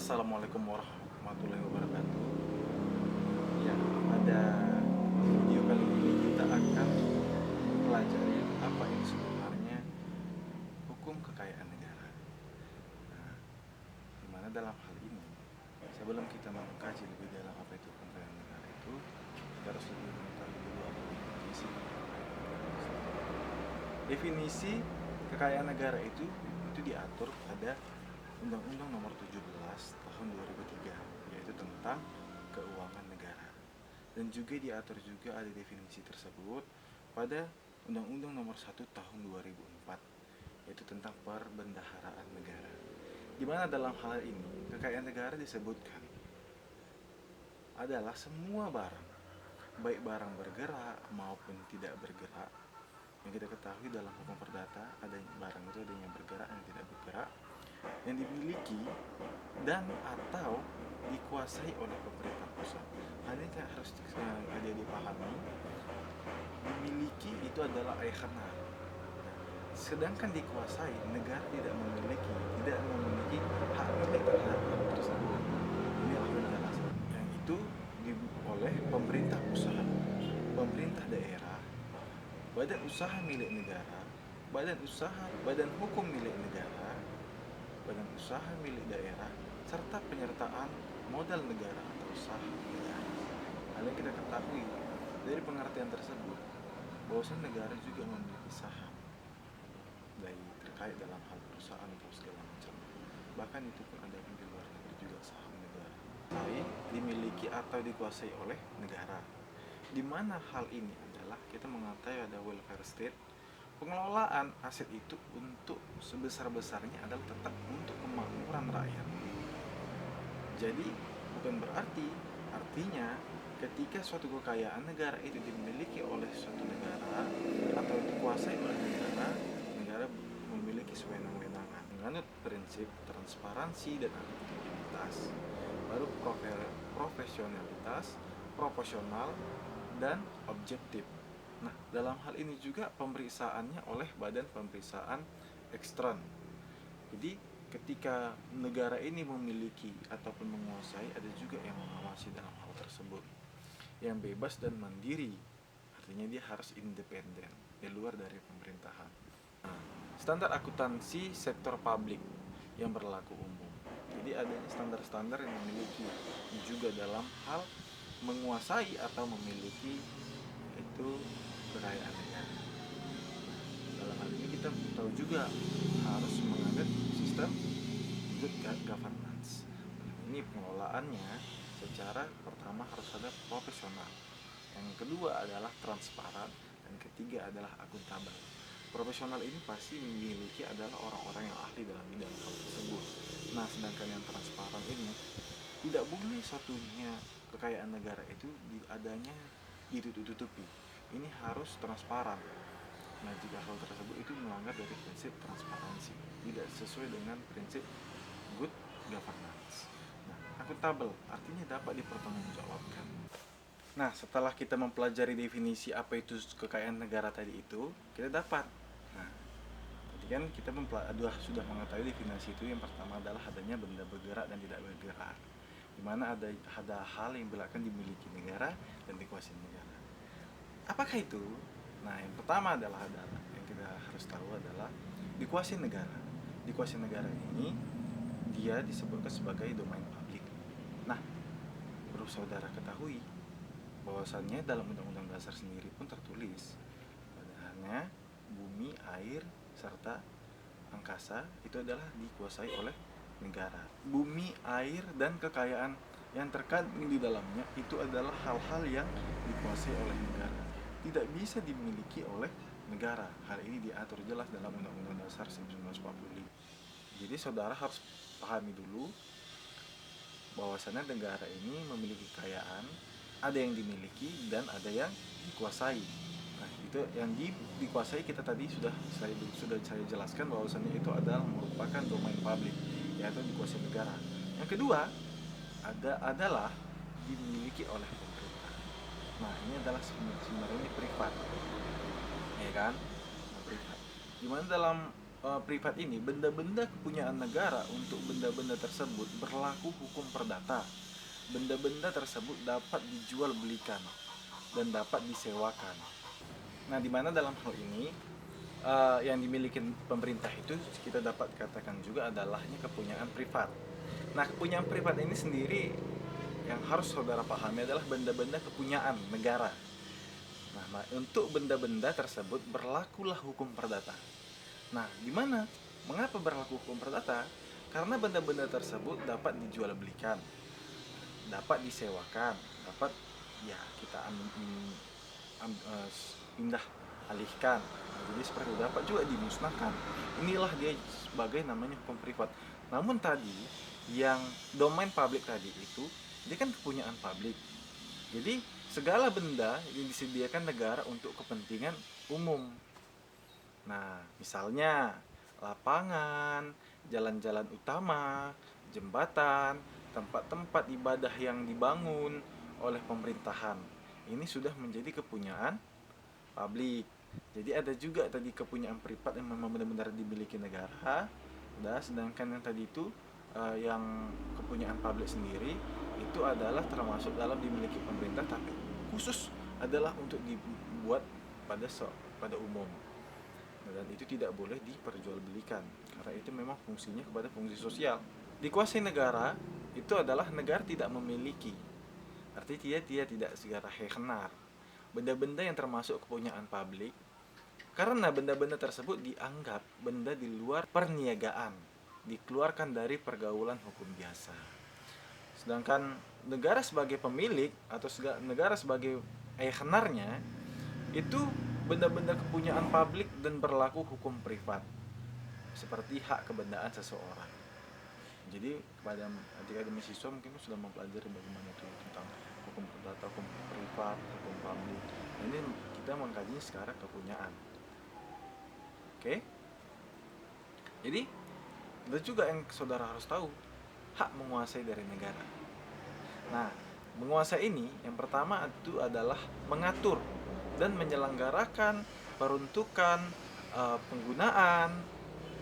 Assalamualaikum warahmatullahi wabarakatuh. Ya, pada video kali ini kita akan mempelajari apa ini sebenarnya hukum kekayaan negara. Nah, di mana dalam hal ini, sebelum kita mengkaji lebih dalam apa itu hukum kekayaan negara itu, kita harus lebih mengetahui dulu apa definisi kekayaan negara itu sendiri. Definisi kekayaan negara itu diatur pada Undang-Undang Nomor 17 Tahun 2003, yaitu tentang keuangan negara. Dan juga diatur juga ada definisi tersebut pada Undang-Undang Nomor 1 Tahun 2004, yaitu tentang perbendaharaan negara. Di mana dalam hal ini kekayaan negara disebutkan adalah semua barang, baik barang bergerak maupun tidak bergerak. Yang kita ketahui dalam hukum perdata, adanya barang itu adanya bergerak dan tidak bergerak, yang dimiliki dan atau dikuasai oleh pemerintah pusat. Hal ini harus ada dipahami. Dimiliki itu adalah ayahna. Sedangkan dikuasai, negara tidak memiliki hak milik terhadap hal tersebut. Ini adalah penjelasan. Yang itu oleh pemerintah pusat, pemerintah daerah, badan usaha milik negara, badan hukum milik negara, badan usaha milik daerah, serta penyertaan modal negara atau saham negara. Hal yang kita ketahui dari pengertian tersebut, bahwasanya negara juga memiliki saham dari terkait dalam hal perusahaan atau segala macam. Bahkan itu pun ada yang di luar negeri juga saham negara. Dimiliki atau dikuasai oleh negara. Di mana hal ini adalah kita mengatakan ada welfare state. Pengelolaan aset itu untuk sebesar-besarnya adalah tetap untuk kemakmuran rakyat. Jadi bukan artinya ketika suatu kekayaan negara itu dimiliki oleh suatu negara atau dikuasai oleh negara, negara memiliki sewenang-wenangan menganut prinsip transparansi dan akuntabilitas, baru profesionalitas, proporsional, dan objektif. Nah, dalam hal ini juga pemeriksaannya oleh badan pemeriksaan ekstern. Jadi, ketika negara ini memiliki ataupun menguasai, ada juga yang mengawasi dalam hal tersebut. Yang bebas dan mandiri, artinya dia harus independen, di luar dari pemerintahan. Nah, standar akuntansi sektor publik yang berlaku umum. Jadi adanya standar-standar yang memiliki juga dalam hal menguasai atau memiliki itu kekayaan negara. Dalam hal ini kita tahu juga harus menganut sistem good governance. Ini pengelolaannya secara pertama harus ada profesional, yang kedua adalah transparan, dan ketiga adalah akuntabel. Profesional ini pasti memiliki adalah orang-orang yang ahli dalam bidang hal tersebut. Nah, sedangkan yang transparan ini tidak boleh satunya kekayaan negara itu adanya ditutup-tutupi. Ini harus transparan. Nah, jika hal tersebut itu melanggar dari prinsip transparansi, tidak sesuai dengan prinsip good governance. Nah, akuntabel artinya dapat dipertanggungjawabkan. Nah, setelah kita mempelajari definisi apa itu kekayaan negara tadi itu, kita dapat. Nah, tadi kan kita sudah mengetahui definisi itu. Yang pertama adalah adanya benda bergerak dan tidak bergerak, di mana ada hal yang belakang dimiliki negara dan dikuasai negara. Apakah itu? Nah, yang pertama adalah yang kita harus tahu adalah dikuasai negara. Dikuasai negara ini dia disebutkan sebagai domain publik. Nah, perlu saudara ketahui bahwasannya dalam Undang-Undang Dasar sendiri pun tertulis padanya bumi, air, serta angkasa itu adalah dikuasai oleh negara. Bumi, air, dan kekayaan yang terkandung di dalamnya itu adalah hal-hal yang dikuasai oleh negara, tidak bisa dimiliki oleh negara. Hal ini diatur jelas dalam Undang-Undang Dasar 1945. Jadi saudara harus pahami dulu bahwasannya negara ini memiliki kekayaan, ada yang dimiliki dan ada yang dikuasai. Nah, itu yang dikuasai kita tadi sudah saya jelaskan bahwasannya itu adalah merupakan domain publik, yaitu dikuasai negara. Yang kedua adalah dimiliki oleh pemerintah. Nah, ini adalah sebenarnya privat, ya kan? Privat. Dimana dalam privat ini, benda-benda kepunyaan negara untuk benda-benda tersebut berlaku hukum perdata. Benda-benda tersebut dapat dijual belikan dan dapat disewakan. Nah, di mana dalam hal ini yang dimiliki pemerintah itu kita dapat katakan juga adalahnya kepunyaan privat. Nah, kepunyaan privat ini sendiri yang harus saudara pahami adalah benda-benda kepunyaan negara. Nah, untuk benda-benda tersebut berlakulah hukum perdata. Nah, di mana? Mengapa berlaku hukum perdata? Karena benda-benda tersebut dapat dijual belikan, dapat disewakan, dapat ya kita pindah alihkan. Nah, jadi seperti itu, dapat juga dimusnahkan. Inilah dia sebagai namanya hukum privat. Namun tadi yang domain publik tadi itu dia kan kepunyaan publik. Jadi segala benda yang disediakan negara untuk kepentingan umum. Nah, misalnya lapangan, jalan-jalan utama, jembatan, tempat-tempat ibadah yang dibangun oleh pemerintahan. Ini sudah menjadi kepunyaan publik. Jadi ada juga tadi kepunyaan privat yang memang benar-benar dimiliki negara. Nah, sedangkan yang tadi itu yang kepunyaan publik sendiri itu adalah termasuk dalam dimiliki pemerintah, tapi khusus adalah untuk dibuat pada umum. Dan itu tidak boleh diperjualbelikan karena itu memang fungsinya kepada fungsi sosial. Dikuasai negara itu adalah negara tidak memiliki, artinya dia tidak segera heknar benda-benda yang termasuk kepunyaan publik, karena benda-benda tersebut dianggap benda di luar perniagaan, dikeluarkan dari pergaulan hukum biasa. Sedangkan negara sebagai pemilik atau negara sebagai heknarnya itu benda-benda kepunyaan publik dan berlaku hukum privat, seperti hak kebendaan seseorang. Jadi kepada adik-adik mahasiswa mungkin sudah mempelajari bagaimana itu tentang hukum perdata, hukum privat, hukum publik. Nah, ini kita mengkaji sekarang kepunyaan. Oke? Jadi ada juga yang saudara harus tahu, hak menguasai dari negara. Nah, menguasai ini yang pertama itu adalah mengatur dan menyelenggarakan peruntukan, penggunaan,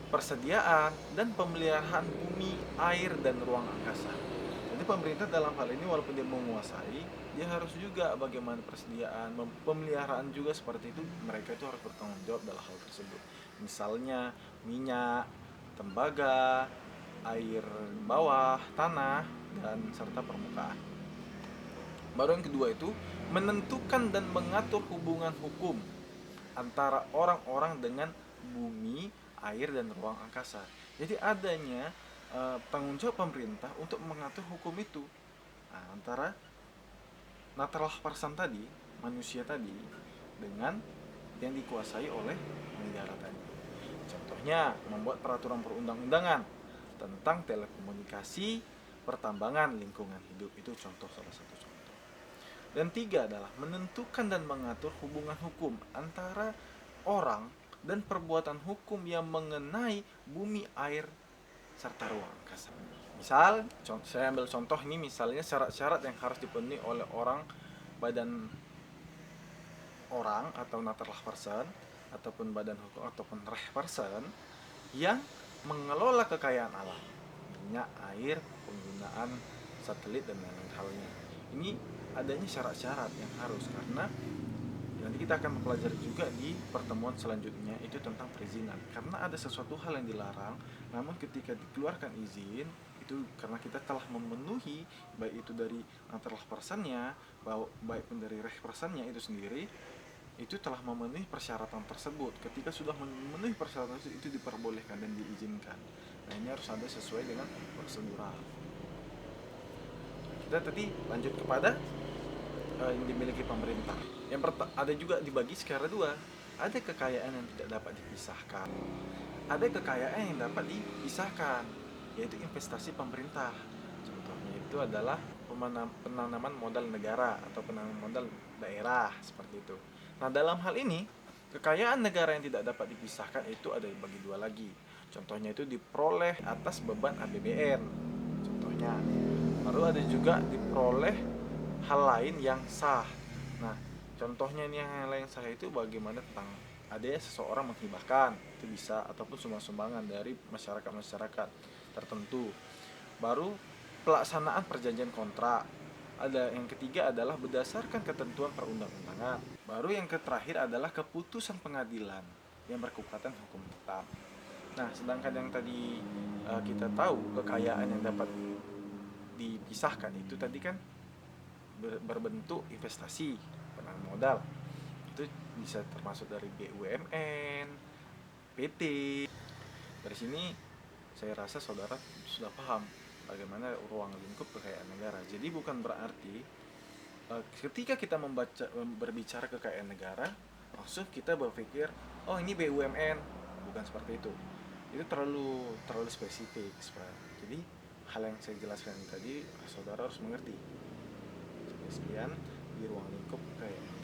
persediaan, dan pemeliharaan bumi, air, dan ruang angkasa. Jadi pemerintah dalam hal ini walaupun dia menguasai, dia harus juga bagaimana persediaan, pemeliharaan juga seperti itu, mereka itu harus bertanggung jawab dalam hal tersebut. Misalnya minyak, tembaga, air bawah, tanah, dan serta permukaan. Baru yang kedua itu menentukan dan mengatur hubungan hukum antara orang-orang dengan bumi, air, dan ruang angkasa. Jadi adanya tanggung jawab pemerintah untuk mengatur hukum itu antara natural person tadi, manusia tadi, dengan yang dikuasai oleh negara tadi. Contohnya membuat peraturan perundang-undangan tentang telekomunikasi, pertambangan, lingkungan hidup, itu contoh, salah satu contoh. Dan tiga adalah menentukan dan mengatur hubungan hukum antara orang dan perbuatan hukum yang mengenai bumi, air, serta ruang angkasa. Misal, saya ambil contoh ini, misalnya syarat-syarat yang harus dipenuhi oleh badan orang atau natural person ataupun badan hukum ataupun reh person yang mengelola kekayaan alam, minyak, air, penggunaan satelit, dan lain-lain halnya. Ini adanya syarat-syarat yang harus, karena nanti kita akan mempelajari juga di pertemuan selanjutnya itu tentang perizinan. Karena ada sesuatu hal yang dilarang, namun ketika dikeluarkan izin itu karena kita telah memenuhi, baik itu dari natural personnya, baik pun dari reh personnya itu sendiri, itu telah memenuhi persyaratan tersebut. Ketika sudah memenuhi persyaratan itu diperbolehkan dan diizinkan. Nah, ini harus ada sesuai dengan prosedural. Kita tadi lanjut kepada yang dimiliki pemerintah. Yang ada juga dibagi secara dua. Ada kekayaan yang tidak dapat dipisahkan. Ada kekayaan yang dapat dipisahkan, yaitu investasi pemerintah. Contohnya itu adalah penanaman modal negara atau penanaman modal daerah, seperti itu. Nah, dalam hal ini kekayaan negara yang tidak dapat dipisahkan itu ada dibagi dua lagi. Contohnya itu diperoleh atas beban APBN. Contohnya. Lalu ada juga diperoleh hal lain yang sah. Nah, contohnya ini yang lain sah itu bagaimana tentang ada seseorang menghibahkan, itu bisa, ataupun sumbangan dari masyarakat tertentu. Baru pelaksanaan perjanjian kontrak. Ada yang ketiga adalah berdasarkan ketentuan perundang-undangan. Baru yang terakhir adalah keputusan pengadilan yang berkekuatan hukum tetap. Nah, sedangkan yang tadi kita tahu kekayaan yang dapat dipisahkan itu tadi kan berbentuk investasi, penanaman modal. Itu bisa termasuk dari BUMN, PT. Dari sini saya rasa saudara sudah paham bagaimana ruang lingkup kekayaan negara. Jadi bukan berarti ketika kita berbicara kekayaan negara, langsung kita berpikir, oh ini BUMN, bukan seperti itu. Itu terlalu spesifik. Jadi hal yang saya jelaskan tadi, saudara harus mengerti. Sekian di ruang lingkup kekayaan.